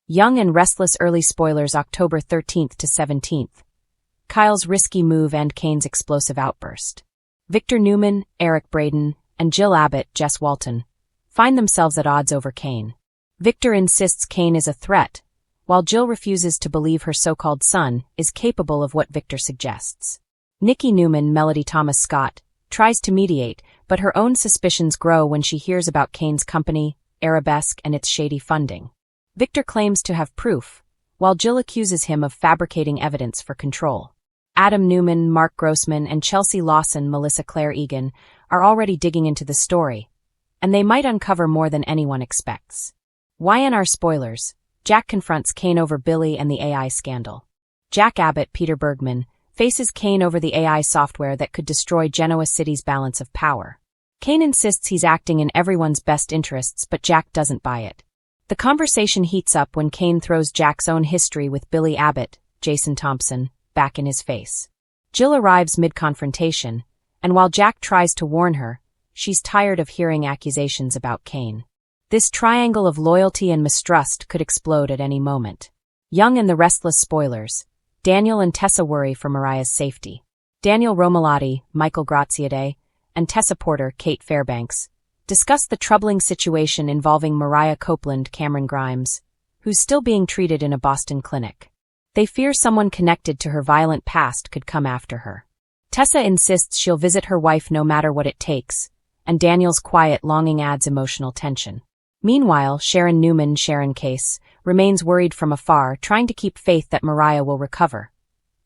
Young and Restless early spoilers October 13th to 17th. Kyle's risky move and Kane's explosive outburst. Victor Newman, Eric Braden, and Jill Abbott, Jess Walton, find themselves at odds over Kane. Victor insists Kane is a threat, while Jill refuses to believe her so-called son is capable of what Victor suggests. Nikki Newman, Melody Thomas Scott, tries to mediate, but her own suspicions grow when she hears about Kane's company, Arabesque, and its shady funding. Victor claims to have proof, while Jill accuses him of fabricating evidence for control. Adam Newman, Mark Grossman, and Chelsea Lawson, Melissa Claire Egan, are already digging into the story, and they might uncover more than anyone expects. YandR spoilers. Jack confronts Kane over Billy and the AI scandal. Jack Abbott, Peter Bergman, faces Kane over the AI software that could destroy Genoa City's balance of power. Kane insists he's acting in everyone's best interests, but Jack doesn't buy it. The conversation heats up when Kane throws Jack's own history with Billy Abbott, Jason Thompson, back in his face. Jill arrives mid-confrontation, and while Jack tries to warn her, she's tired of hearing accusations about Kane. This triangle of loyalty and mistrust could explode at any moment. Young and the Restless spoilers. Daniel and Tessa worry for Mariah's safety. Daniel Romalotti, Michael Graziade, and Tessa Porter, Kate Fairbanks, discuss the troubling situation involving Mariah Copeland, Cameron Grimes, who's still being treated in a Boston clinic. They fear someone connected to her violent past could come after her. Tessa insists she'll visit her wife no matter what it takes, and Daniel's quiet longing adds emotional tension. Meanwhile, Sharon Newman, Sharon Case, remains worried from afar, trying to keep faith that Mariah will recover,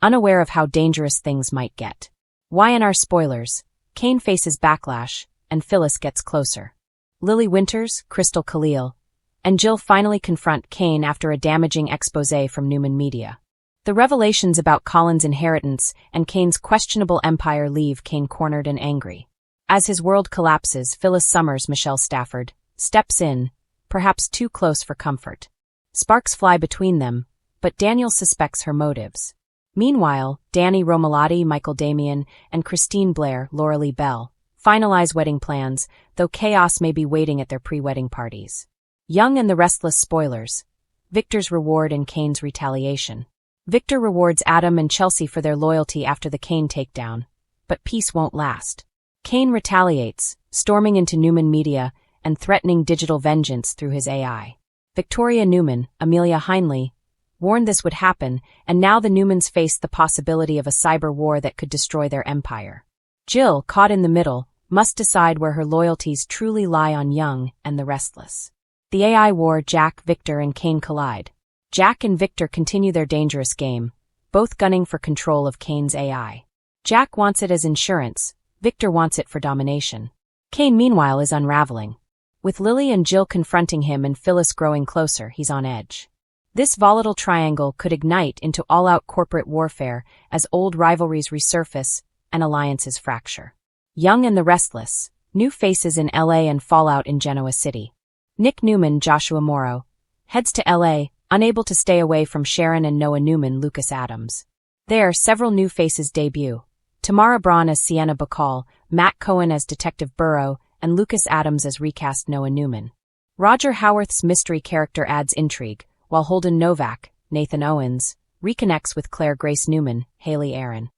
unaware of how dangerous things might get. YandR spoilers. Kane faces backlash, and Phyllis gets closer. Lily Winters, Crystal Khalil, and Jill finally confront Kane after a damaging exposé from Newman Media. The revelations about Colin's inheritance and Kane's questionable empire leave Kane cornered and angry. As his world collapses, Phyllis Summers, Michelle Stafford, steps in, perhaps too close for comfort. Sparks fly between them, but Daniel suspects her motives. Meanwhile, Danny Romalotti, Michael Damian, and Christine Blair, Laura Lee Bell, finalize wedding plans, though chaos may be waiting at their pre-wedding parties. Young and the Restless spoilers. Victor's reward and Kane's retaliation. Victor rewards Adam and Chelsea for their loyalty after the Kane takedown, but peace won't last. Kane retaliates, storming into Newman Media and threatening digital vengeance through his AI. Victoria Newman, Amelia Heinley, warned this would happen, and now the Newmans face the possibility of a cyber war that could destroy their empire. Jill, caught in the middle, must decide where her loyalties truly lie on Young and the Restless. The AI war. Jack, Victor, and Kane collide. Jack and Victor continue their dangerous game, both gunning for control of Kane's AI. Jack wants it as insurance, Victor wants it for domination. Kane, meanwhile, is unraveling. With Lily and Jill confronting him and Phyllis growing closer, he's on edge. This volatile triangle could ignite into all-out corporate warfare as old rivalries resurface and alliances fracture. Young and the Restless. New faces in LA and fallout in Genoa City. Nick Newman, Joshua Morrow, heads to LA, unable to stay away from Sharon and Noah Newman, Lucas Adams. There, several new faces debut. Tamara Braun as Sienna Bacall, Matt Cohen as Detective Burrow, and Lucas Adams as recast Noah Newman. Roger Howarth's mystery character adds intrigue, while Holden Novak, Nathan Owens, reconnects with Claire Grace Newman, Haley Aaron.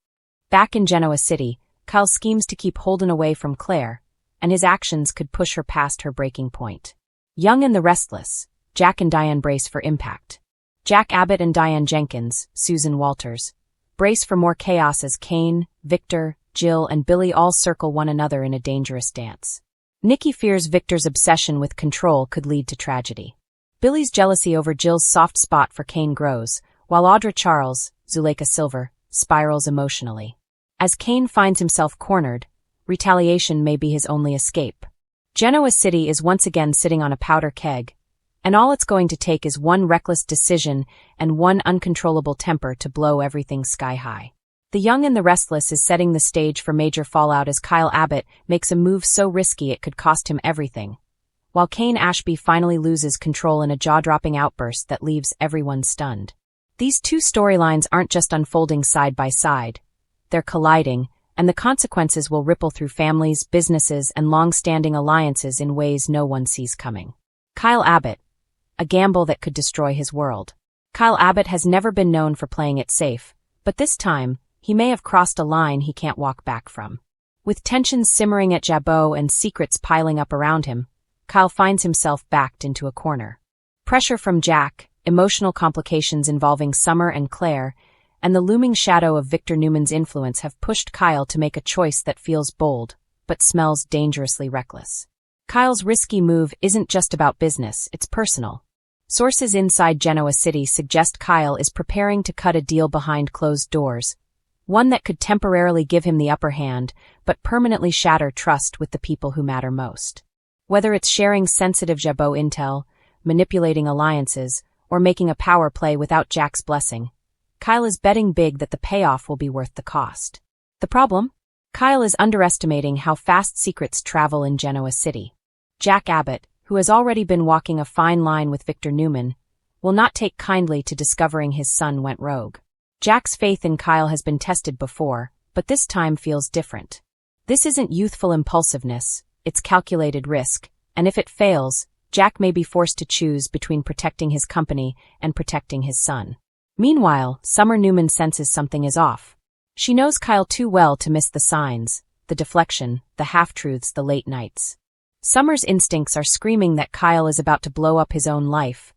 Back in Genoa City, Kyle schemes to keep Holden away from Claire, and his actions could push her past her breaking point. Young and the Restless. Jack and Diane brace for impact. Jack Abbott and Diane Jenkins, Susan Walters, brace for more chaos as Kane, Victor, Jill, and Billy all circle one another in a dangerous dance. Nikki fears Victor's obsession with control could lead to tragedy. Billy's jealousy over Jill's soft spot for Kane grows, while Audra Charles, Zuleika Silver, spirals emotionally. As Kane finds himself cornered, retaliation may be his only escape. Genoa City is once again sitting on a powder keg, and all it's going to take is one reckless decision and one uncontrollable temper to blow everything sky high. The Young and the Restless is setting the stage for major fallout as Kyle Abbott makes a move so risky it could cost him everything, while Kane Ashby finally loses control in a jaw-dropping outburst that leaves everyone stunned. These two storylines aren't just unfolding side by side, they're colliding, and the consequences will ripple through families, businesses, and long-standing alliances in ways no one sees coming. Kyle Abbott, a gamble that could destroy his world. Kyle Abbott has never been known for playing it safe, but this time, he may have crossed a line he can't walk back from. With tensions simmering at Jabot and secrets piling up around him, Kyle finds himself backed into a corner. Pressure from Jack, emotional complications involving Summer and Claire, and the looming shadow of Victor Newman's influence have pushed Kyle to make a choice that feels bold, but smells dangerously reckless. Kyle's risky move isn't just about business, it's personal. Sources inside Genoa City suggest Kyle is preparing to cut a deal behind closed doors, one that could temporarily give him the upper hand, but permanently shatter trust with the people who matter most. Whether it's sharing sensitive Jabot intel, manipulating alliances, or making a power play without Jack's blessing, Kyle is betting big that the payoff will be worth the cost. The problem? Kyle is underestimating how fast secrets travel in Genoa City. Jack Abbott, who has already been walking a fine line with Victor Newman, will not take kindly to discovering his son went rogue. Jack's faith in Kyle has been tested before, but this time feels different. This isn't youthful impulsiveness, it's calculated risk, and if it fails, Jack may be forced to choose between protecting his company and protecting his son. Meanwhile, Summer Newman senses something is off. She knows Kyle too well to miss the signs, the deflection, the half-truths, the late nights. Summer's instincts are screaming that Kyle is about to blow up his own life,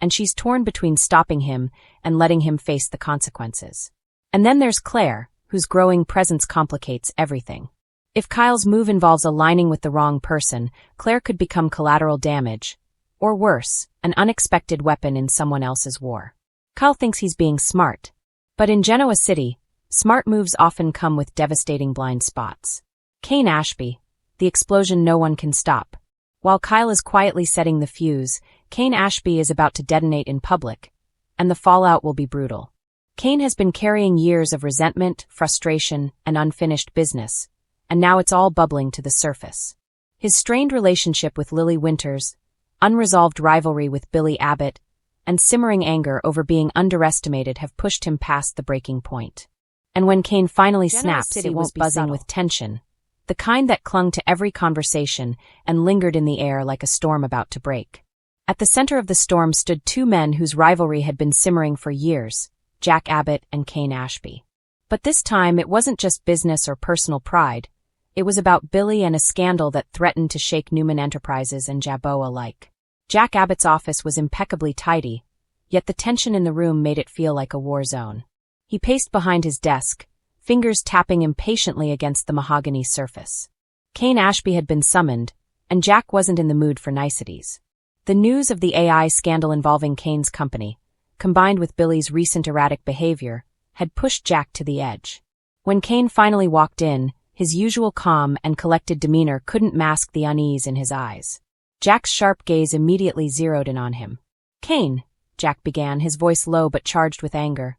and she's torn between stopping him and letting him face the consequences. And then there's Claire, whose growing presence complicates everything. If Kyle's move involves aligning with the wrong person, Claire could become collateral damage, or worse, an unexpected weapon in someone else's war. Kyle thinks he's being smart. But in Genoa City, smart moves often come with devastating blind spots. Kane Ashby, the explosion no one can stop. While Kyle is quietly setting the fuse, Kane Ashby is about to detonate in public, and the fallout will be brutal. Kane has been carrying years of resentment, frustration, and unfinished business, and now it's all bubbling to the surface. His strained relationship with Lily Winters, unresolved rivalry with Billy Abbott, and simmering anger over being underestimated have pushed him past the breaking point. And when Kane finally snaps, it won't be buzzing with tension, the kind that clung to every conversation and lingered in the air like a storm about to break. At the center of the storm stood two men whose rivalry had been simmering for years, Jack Abbott and Kane Ashby. But this time it wasn't just business or personal pride, it was about Billy and a scandal that threatened to shake Newman Enterprises and Jabot alike. Jack Abbott's office was impeccably tidy, yet the tension in the room made it feel like a war zone. He paced behind his desk, fingers tapping impatiently against the mahogany surface. Kane Ashby had been summoned, and Jack wasn't in the mood for niceties. The news of the AI scandal involving Kane's company, combined with Billy's recent erratic behavior, had pushed Jack to the edge. When Kane finally walked in, his usual calm and collected demeanor couldn't mask the unease in his eyes. Jack's sharp gaze immediately zeroed in on him. "Kane," Jack began, his voice low but charged with anger.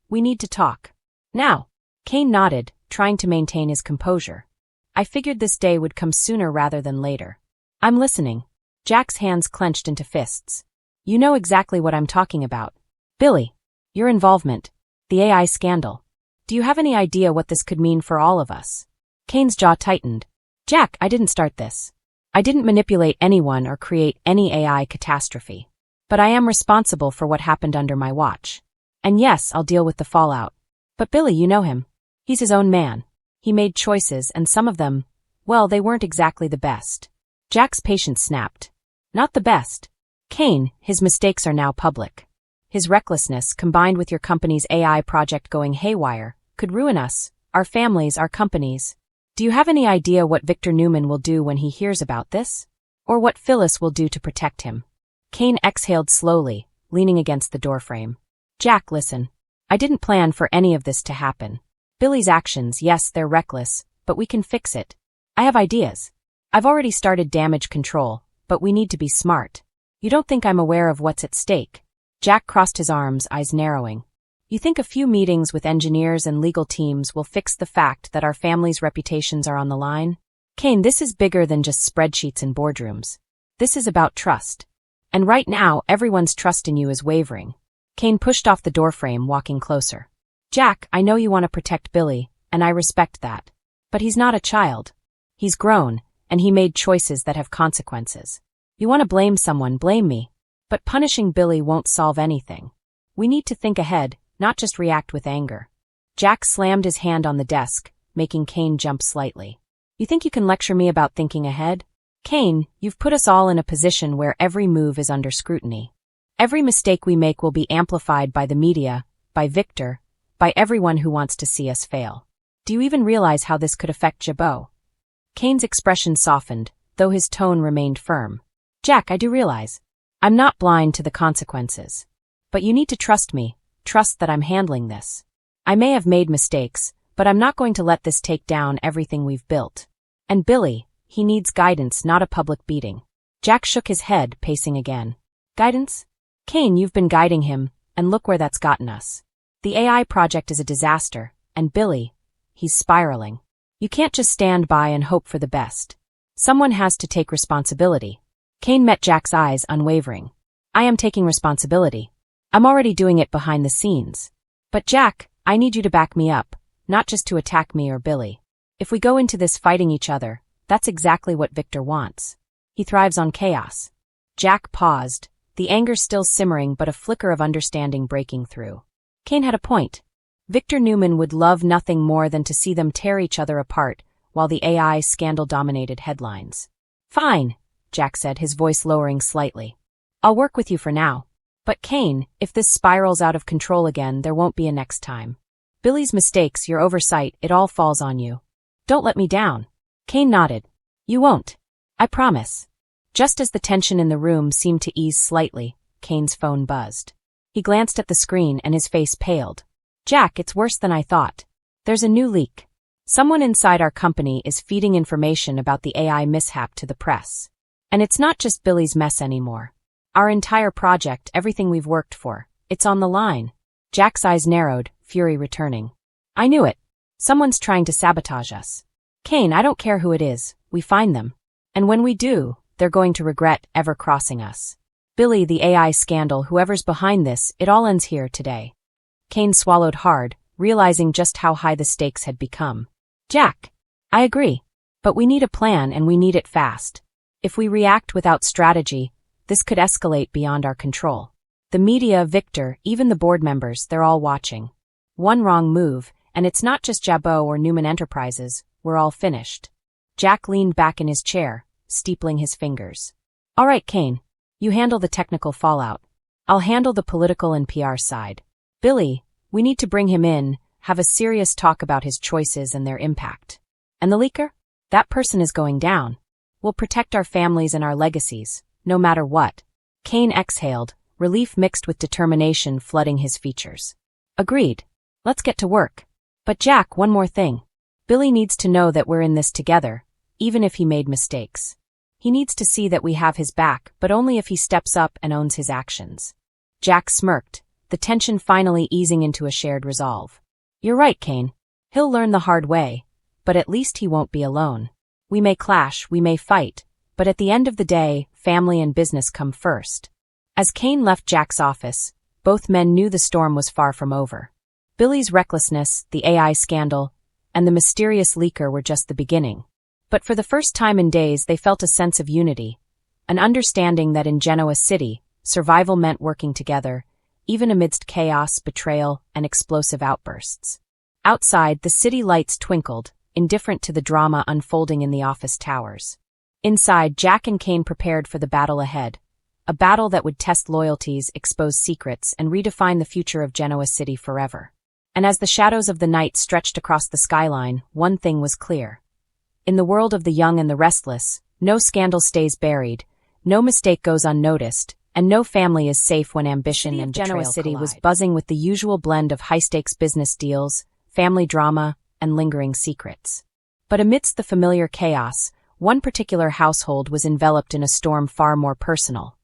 "We need to talk. Now." Kane nodded, trying to maintain his composure. "I figured this day would come sooner rather than later." "I'm listening." Jack's hands clenched into fists. "You know exactly what I'm talking about. Billy, your involvement, the AI scandal. Do you have any idea what this could mean for all of us?" Kane's jaw tightened. "Jack, I didn't start this. I didn't manipulate anyone or create any AI catastrophe. But I am responsible for what happened under my watch. And yes, I'll deal with the fallout. But Billy, you know him. He's his own man. He made choices, and some of them, well, they weren't exactly the best." Jack's patience snapped. "Not the best. Kane, his mistakes are now public. His recklessness, combined with your company's AI project going haywire, could ruin us, our families, our companies. Do you have any idea what Victor Newman will do when he hears about this? Or what Phyllis will do to protect him?" Kane exhaled slowly, leaning against the doorframe. "Jack, listen. I didn't plan for any of this to happen. Billy's actions, yes, they're reckless, but we can fix it. I have ideas. I've already started damage control, but we need to be smart. You don't think I'm aware of what's at stake?" Jack crossed his arms, eyes narrowing. "You think a few meetings with engineers and legal teams will fix the fact that our families' reputations are on the line? Kane, this is bigger than just spreadsheets and boardrooms. This is about trust. And right now, everyone's trust in you is wavering." Kane pushed off the doorframe, walking closer. "Jack, I know you want to protect Billy, and I respect that. But he's not a child. He's grown, and he made choices that have consequences. You want to blame someone, blame me. But punishing Billy won't solve anything. We need to think ahead, not just react with anger. Jack slammed his hand on the desk, making Kane jump slightly. You think you can lecture me about thinking ahead? Kane, you've put us all in a position where every move is under scrutiny. Every mistake we make will be amplified by the media, by Victor, by everyone who wants to see us fail. Do you even realize how this could affect Jabot? Kane's expression softened, though his tone remained firm. Jack, I do realize. I'm not blind to the consequences. But you need to trust me, trust that I'm handling this. I may have made mistakes, but I'm not going to let this take down everything we've built. And Billy, he needs guidance, not a public beating. Jack shook his head, pacing again. Guidance? Kane, you've been guiding him, and look where that's gotten us. The AI project is a disaster, and Billy, he's spiraling. You can't just stand by and hope for the best. Someone has to take responsibility. Kane met Jack's eyes, unwavering. I am taking responsibility. I'm already doing it behind the scenes. But Jack, I need you to back me up, not just to attack me or Billy. If we go into this fighting each other, that's exactly what Victor wants. He thrives on chaos. Jack paused, the anger still simmering but a flicker of understanding breaking through. Kane had a point. Victor Newman would love nothing more than to see them tear each other apart, while the AI scandal-dominated headlines. Fine, Jack said, his voice lowering slightly. I'll work with you for now. But Kane, if this spirals out of control again, there won't be a next time. Billy's mistakes, your oversight, it all falls on you. Don't let me down. Kane nodded. You won't. I promise. Just as the tension in the room seemed to ease slightly, Kane's phone buzzed. He glanced at the screen and his face paled. Jack, it's worse than I thought. There's a new leak. Someone inside our company is feeding information about the AI mishap to the press. And it's not just Billy's mess anymore. Our entire project, everything we've worked for, it's on the line. Jack's eyes narrowed, fury returning. I knew it. Someone's trying to sabotage us. Kane, I don't care who it is, we find them. And when we do, they're going to regret ever crossing us. Billy, the AI scandal, whoever's behind this, it all ends here today. Kane swallowed hard, realizing just how high the stakes had become. Jack, I agree. But we need a plan and we need it fast. If we react without strategy, this could escalate beyond our control. The media, Victor, even the board members, they're all watching. One wrong move, and it's not just Jabot or Newman Enterprises, we're all finished. Jack leaned back in his chair, steepling his fingers. All right, Kane. You handle the technical fallout. I'll handle the political and PR side. Billy, we need to bring him in, have a serious talk about his choices and their impact. And the leaker? That person is going down. We'll protect our families and our legacies, no matter what. Kane exhaled, relief mixed with determination flooding his features. Agreed. Let's get to work. But Jack, one more thing. Billy needs to know that we're in this together, even if he made mistakes. He needs to see that we have his back, but only if he steps up and owns his actions. Jack smirked, the tension finally easing into a shared resolve. You're right, Kane. He'll learn the hard way, but at least he won't be alone. We may clash, we may fight, but at the end of the day, family and business come first. As Kane left Jack's office, both men knew the storm was far from over. Billy's recklessness, the AI scandal, and the mysterious leaker were just the beginning. But for the first time in days they felt a sense of unity, an understanding that in Genoa City, survival meant working together, even amidst chaos, betrayal, and explosive outbursts. Outside, the city lights twinkled, indifferent to the drama unfolding in the office towers. Inside, Jack and Kane prepared for the battle ahead, a battle that would test loyalties, expose secrets, and redefine the future of Genoa City forever. And as the shadows of the night stretched across the skyline, one thing was clear. In the world of the young and the restless, no scandal stays buried, no mistake goes unnoticed, and no family is safe when ambition and betrayal collide. Genoa City was buzzing with the usual blend of high-stakes business deals, family drama, and lingering secrets. But amidst the familiar chaos, one particular household was enveloped in a storm far more personal.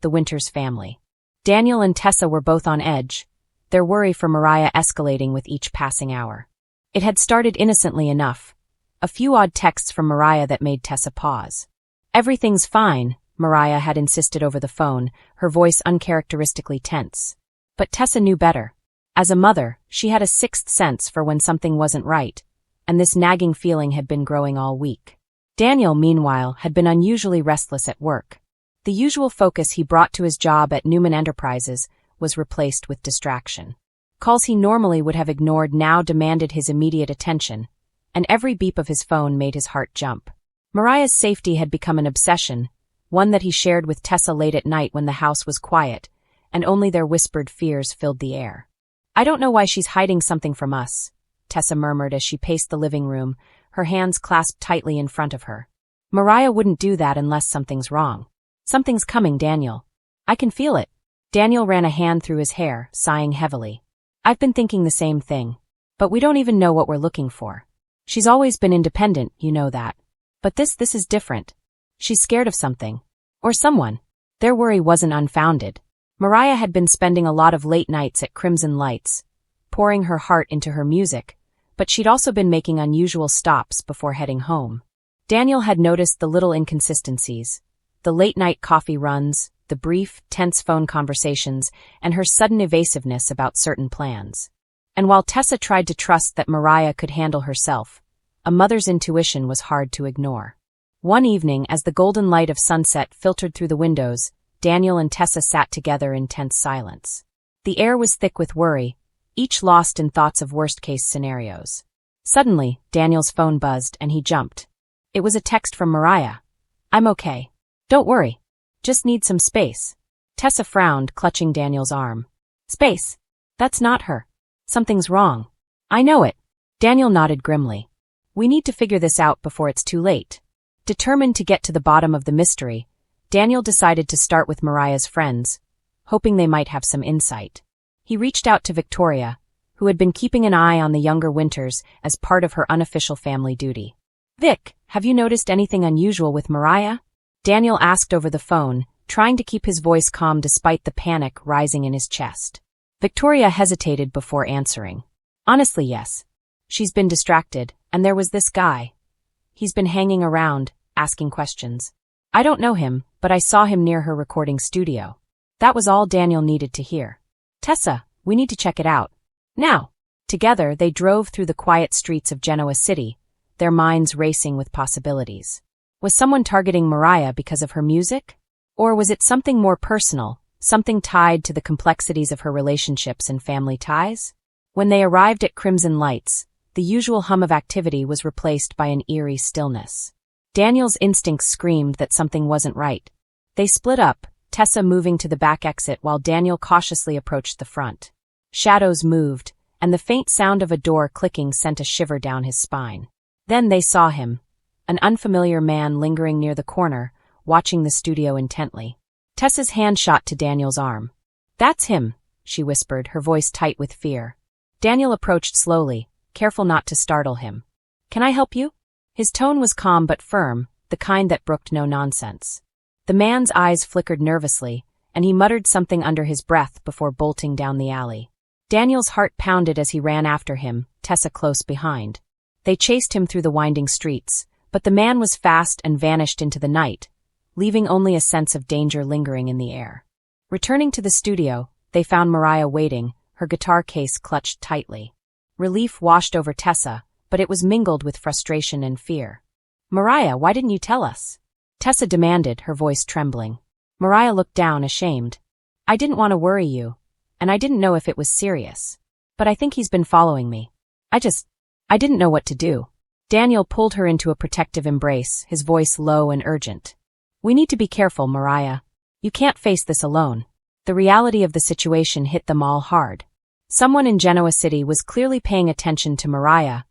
The Winters family. Daniel and Tessa were both on edge, their worry for Mariah escalating with each passing hour. It had started innocently enough. A few odd texts from Mariah that made Tessa pause. Everything's fine, Mariah had insisted over the phone, her voice uncharacteristically tense. But Tessa knew better. As a mother, she had a sixth sense for when something wasn't right, and this nagging feeling had been growing all week. Daniel, meanwhile, had been unusually restless at work. The usual focus he brought to his job at Newman Enterprises was replaced with distraction. Calls he normally would have ignored now demanded his immediate attention, and every beep of his phone made his heart jump. Mariah's safety had become an obsession, one that he shared with Tessa late at night when the house was quiet, and only their whispered fears filled the air. "I don't know why she's hiding something from us," Tessa murmured as she paced the living room, her hands clasped tightly in front of her. "Mariah wouldn't do that unless something's wrong. Something's coming, Daniel. I can feel it." Daniel ran a hand through his hair, sighing heavily. "I've been thinking the same thing. But we don't even know what we're looking for. She's always been independent, you know that. But this is different. She's scared of something. Or someone." Their worry wasn't unfounded. Mariah had been spending a lot of late nights at Crimson Lights, pouring her heart into her music, but she'd also been making unusual stops before heading home. Daniel had noticed the little inconsistencies, the late-night coffee runs, the brief, tense phone conversations, and her sudden evasiveness about certain plans. And while Tessa tried to trust that Mariah could handle herself, a mother's intuition was hard to ignore. One evening, as the golden light of sunset filtered through the windows, Daniel and Tessa sat together in tense silence. The air was thick with worry, each lost in thoughts of worst-case scenarios. Suddenly, Daniel's phone buzzed and he jumped. It was a text from Mariah. "I'm okay. Don't worry. Just need some space." Tessa frowned, clutching Daniel's arm. "Space? That's not her. Something's wrong." "I know it." Daniel nodded grimly. "We need to figure this out before it's too late." Determined to get to the bottom of the mystery, Daniel decided to start with Mariah's friends, hoping they might have some insight. He reached out to Victoria, who had been keeping an eye on the younger Winters as part of her unofficial family duty. "Vic, have you noticed anything unusual with Mariah?" Daniel asked over the phone, trying to keep his voice calm despite the panic rising in his chest. Victoria hesitated before answering. "Honestly, yes. She's been distracted, and there was this guy. He's been hanging around, asking questions. I don't know him, but I saw him near her recording studio." That was all Daniel needed to hear. "Tessa, we need to check it out. Now." Together, they drove through the quiet streets of Genoa City, their minds racing with possibilities. Was someone targeting Mariah because of her music? Or was it something more personal, something tied to the complexities of her relationships and family ties? When they arrived at Crimson Lights, the usual hum of activity was replaced by an eerie stillness. Daniel's instincts screamed that something wasn't right. They split up, Tessa moving to the back exit while Daniel cautiously approached the front. Shadows moved, and the faint sound of a door clicking sent a shiver down his spine. Then they saw him, an unfamiliar man lingering near the corner, watching the studio intently. Tessa's hand shot to Daniel's arm. "That's him," she whispered, her voice tight with fear. Daniel approached slowly, careful not to startle him. "Can I help you?" His tone was calm but firm, the kind that brooked no nonsense. The man's eyes flickered nervously, and he muttered something under his breath before bolting down the alley. Daniel's heart pounded as he ran after him, Tessa close behind. They chased him through the winding streets, but the man was fast and vanished into the night, leaving only a sense of danger lingering in the air. Returning to the studio, they found Mariah waiting, her guitar case clutched tightly. Relief washed over Tessa, but it was mingled with frustration and fear. "Mariah, why didn't you tell us?" Tessa demanded, her voice trembling. Mariah looked down, ashamed. "I didn't want to worry you, and I didn't know if it was serious. But I think he's been following me. I didn't know what to do." Daniel pulled her into a protective embrace, his voice low and urgent. "We need to be careful, Mariah. You can't face this alone." The reality of the situation hit them all hard. Someone in Genoa City was clearly paying attention to Mariah,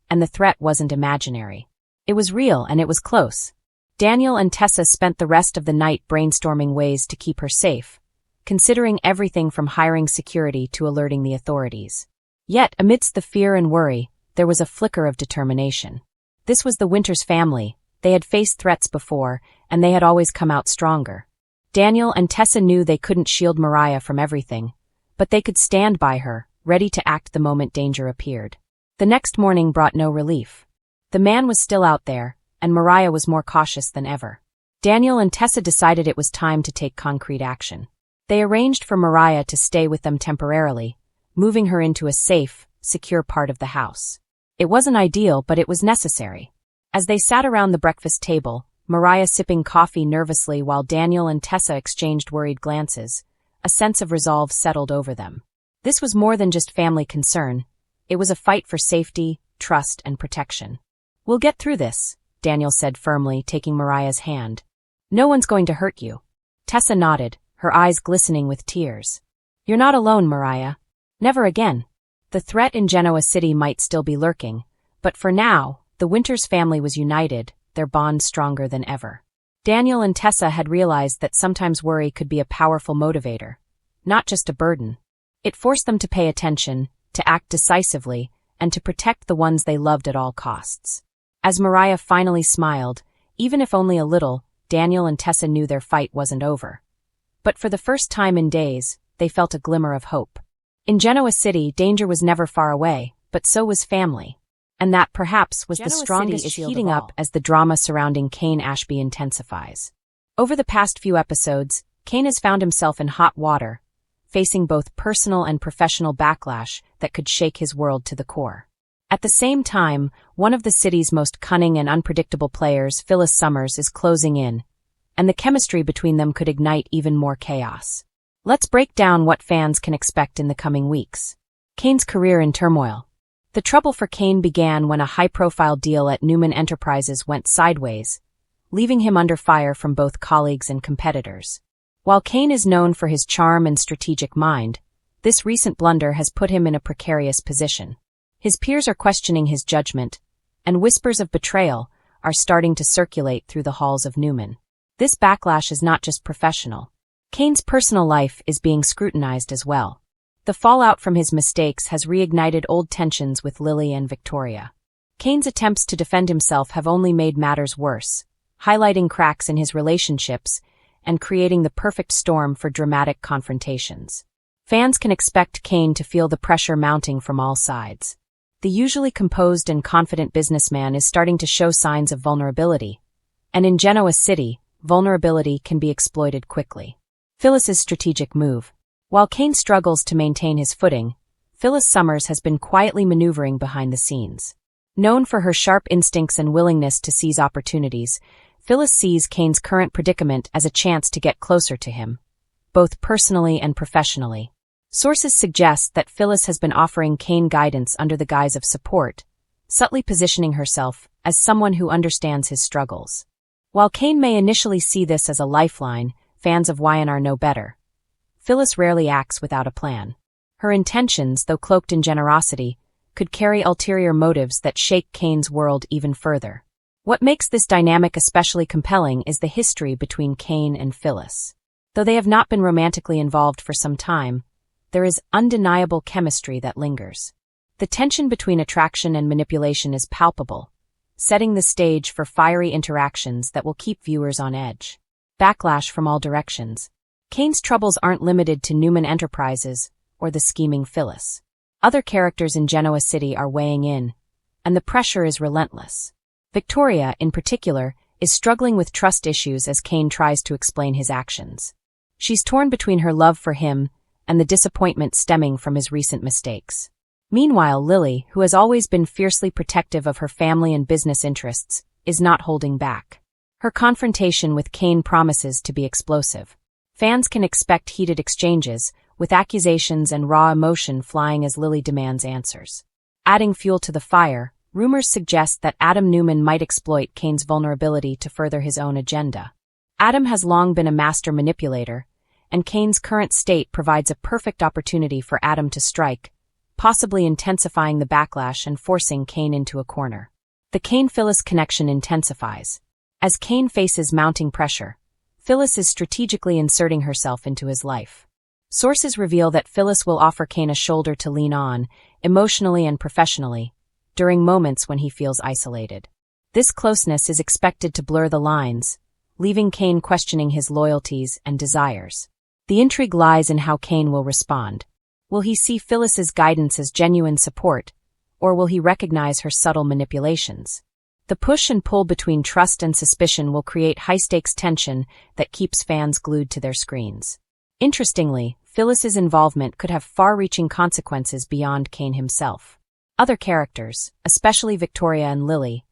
and the threat wasn't imaginary. It was real and it was close. Daniel and Tessa spent the rest of the night brainstorming ways to keep her safe, considering everything from hiring security to alerting the authorities. Yet, amidst the fear and worry, there was a flicker of determination. This was the Winters family. They had faced threats before, and they had always come out stronger. Daniel and Tessa knew they couldn't shield Mariah from everything, but they could stand by her, ready to act the moment danger appeared. The next morning brought no relief. The man was still out there, and Mariah was more cautious than ever. Daniel and Tessa decided it was time to take concrete action. They arranged for Mariah to stay with them temporarily, moving her into a safe, secure part of the house. It wasn't ideal, but it was necessary. As they sat around the breakfast table, Mariah sipping coffee nervously while Daniel and Tessa exchanged worried glances. A sense of resolve settled over them. This was more than just family concern. It was a fight for safety, trust, and protection. "We'll get through this," Daniel said firmly, taking Mariah's hand. "No one's going to hurt you." Tessa nodded, her eyes glistening with tears. "You're not alone, Mariah. Never again." The threat in Genoa City might still be lurking, but for now, the Winters family was united, their bond stronger than ever. Daniel and Tessa had realized that sometimes worry could be a powerful motivator, not just a burden. It forced them to pay attention, to act decisively, and to protect the ones they loved at all costs. As Mariah finally smiled, even if only a little, Daniel and Tessa knew their fight wasn't over. But for the first time in days, they felt a glimmer of hope. In Genoa City, danger was never far away, but so was family. And that perhaps was the strongest shield heating up as the drama surrounding Kane Ashby intensifies. Over the past few episodes, Kane has found himself in hot water, facing both personal and professional backlash that could shake his world to the core. At the same time, one of the city's most cunning and unpredictable players, Phyllis Summers, is closing in, and the chemistry between them could ignite even more chaos. Let's break down what fans can expect in the coming weeks. Kane's career in turmoil. The trouble for Kane began when a high-profile deal at Newman Enterprises went sideways, leaving him under fire from both colleagues and competitors. While Kane is known for his charm and strategic mind, this recent blunder has put him in a precarious position. His peers are questioning his judgment, and whispers of betrayal are starting to circulate through the halls of Newman. This backlash is not just professional. Kane's personal life is being scrutinized as well. The fallout from his mistakes has reignited old tensions with Lily and Victoria. Kane's attempts to defend himself have only made matters worse, highlighting cracks in his relationships and creating the perfect storm for dramatic confrontations. Fans can expect Kane to feel the pressure mounting from all sides. The usually composed and confident businessman is starting to show signs of vulnerability, and in Genoa City, vulnerability can be exploited quickly. Phyllis's strategic move. While Kane struggles to maintain his footing, Phyllis Summers has been quietly maneuvering behind the scenes. Known for her sharp instincts and willingness to seize opportunities, Phyllis sees Kane's current predicament as a chance to get closer to him, both personally and professionally. Sources suggest that Phyllis has been offering Kane guidance under the guise of support, subtly positioning herself as someone who understands his struggles. While Kane may initially see this as a lifeline, fans of YandR know better. Phyllis rarely acts without a plan. Her intentions, though cloaked in generosity, could carry ulterior motives that shake Kane's world even further. What makes this dynamic especially compelling is the history between Kane and Phyllis. Though they have not been romantically involved for some time, there is undeniable chemistry that lingers. The tension between attraction and manipulation is palpable, setting the stage for fiery interactions that will keep viewers on edge. Backlash from all directions. Kane's troubles aren't limited to Newman Enterprises or the scheming Phyllis. Other characters in Genoa City are weighing in, and the pressure is relentless. Victoria, in particular, is struggling with trust issues as Kane tries to explain his actions. She's torn between her love for him and the disappointment stemming from his recent mistakes. Meanwhile, Lily, who has always been fiercely protective of her family and business interests, is not holding back. Her confrontation with Kane promises to be explosive. Fans can expect heated exchanges, with accusations and raw emotion flying as Lily demands answers. Adding fuel to the fire, rumors suggest that Adam Newman might exploit Kane's vulnerability to further his own agenda. Adam has long been a master manipulator, and Kane's current state provides a perfect opportunity for Adam to strike, possibly intensifying the backlash and forcing Kane into a corner. The Kane-Phyllis connection intensifies. As Kane faces mounting pressure, Phyllis is strategically inserting herself into his life. Sources reveal that Phyllis will offer Kane a shoulder to lean on, emotionally and professionally, during moments when he feels isolated. This closeness is expected to blur the lines, leaving Kane questioning his loyalties and desires. The intrigue lies in how Kane will respond. Will he see Phyllis's guidance as genuine support, or will he recognize her subtle manipulations? The push and pull between trust and suspicion will create high-stakes tension that keeps fans glued to their screens. Interestingly, Phyllis's involvement could have far-reaching consequences beyond Kane himself. Other characters, especially Victoria and Lily,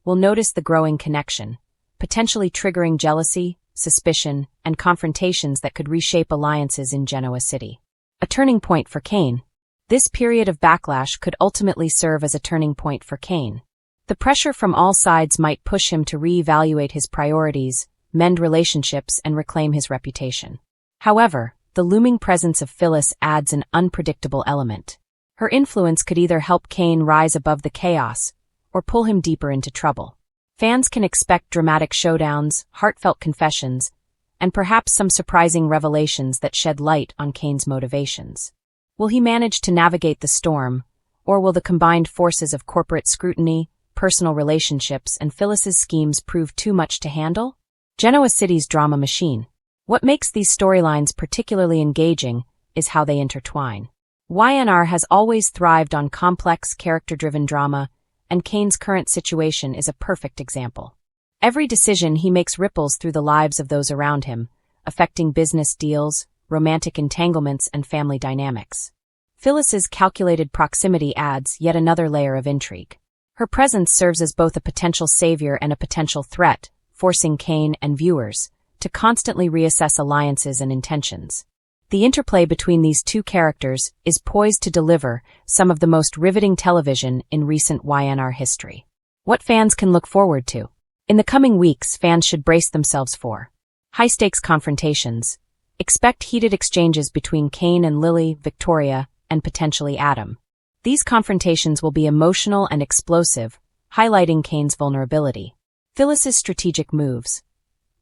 will notice the growing connection, potentially triggering jealousy, suspicion, and confrontations that could reshape alliances in Genoa City. A turning point for Kane. This period of backlash could ultimately serve as a turning point for Kane. The pressure from all sides might push him to reevaluate his priorities, mend relationships, and reclaim his reputation. However, the looming presence of Phyllis adds an unpredictable element. Her influence could either help Kane rise above the chaos or pull him deeper into trouble. Fans can expect dramatic showdowns, heartfelt confessions, and perhaps some surprising revelations that shed light on Kane's motivations. Will he manage to navigate the storm, or will the combined forces of corporate scrutiny, personal relationships, and Phyllis's schemes prove too much to handle? Genoa City's drama machine. What makes these storylines particularly engaging is how they intertwine. YandR has always thrived on complex, character-driven drama, and Kane's current situation is a perfect example. Every decision he makes ripples through the lives of those around him, affecting business deals, romantic entanglements, and family dynamics. Phyllis's calculated proximity adds yet another layer of intrigue. Her presence serves as both a potential savior and a potential threat, forcing Kane and viewers to constantly reassess alliances and intentions. The interplay between these two characters is poised to deliver some of the most riveting television in recent YandR history. What fans can look forward to? In the coming weeks, fans should brace themselves for high-stakes confrontations. Expect heated exchanges between Kane and Lily, Victoria, and potentially Adam. These confrontations will be emotional and explosive, highlighting Kane's vulnerability. Phyllis's strategic moves.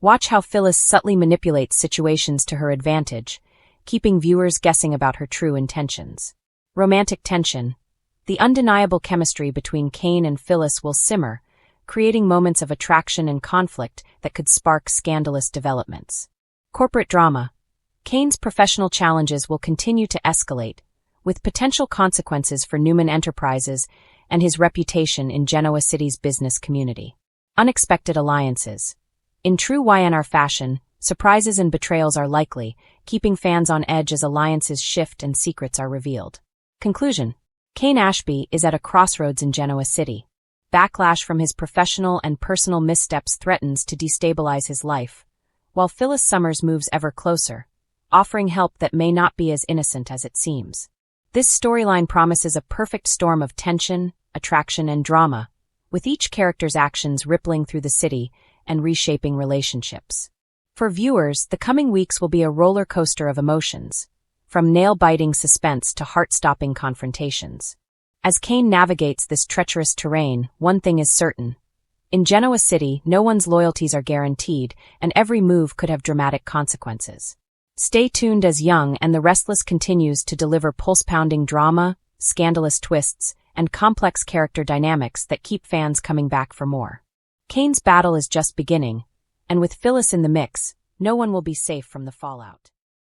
Watch how Phyllis subtly manipulates situations to her advantage, keeping viewers guessing about her true intentions. Romantic tension. The undeniable chemistry between Kane and Phyllis will simmer, creating moments of attraction and conflict that could spark scandalous developments. Corporate drama. Kane's professional challenges will continue to escalate, with potential consequences for Newman Enterprises and his reputation in Genoa City's business community. Unexpected alliances. In true YandR fashion, surprises and betrayals are likely, keeping fans on edge as alliances shift and secrets are revealed. Conclusion. Kane Ashby is at a crossroads in Genoa City. Backlash from his professional and personal missteps threatens to destabilize his life, while Phyllis Summers moves ever closer, offering help that may not be as innocent as it seems. This storyline promises a perfect storm of tension, attraction, and drama, with each character's actions rippling through the city and reshaping relationships. For viewers, the coming weeks will be a roller coaster of emotions, from nail-biting suspense to heart-stopping confrontations. As Kane navigates this treacherous terrain, one thing is certain. In Genoa City, no one's loyalties are guaranteed, and every move could have dramatic consequences. Stay tuned as YandRRecap continues to deliver pulse-pounding drama, scandalous twists, and complex character dynamics that keep fans coming back for more. Kane's battle is just beginning, and with Phyllis in the mix, no one will be safe from the fallout.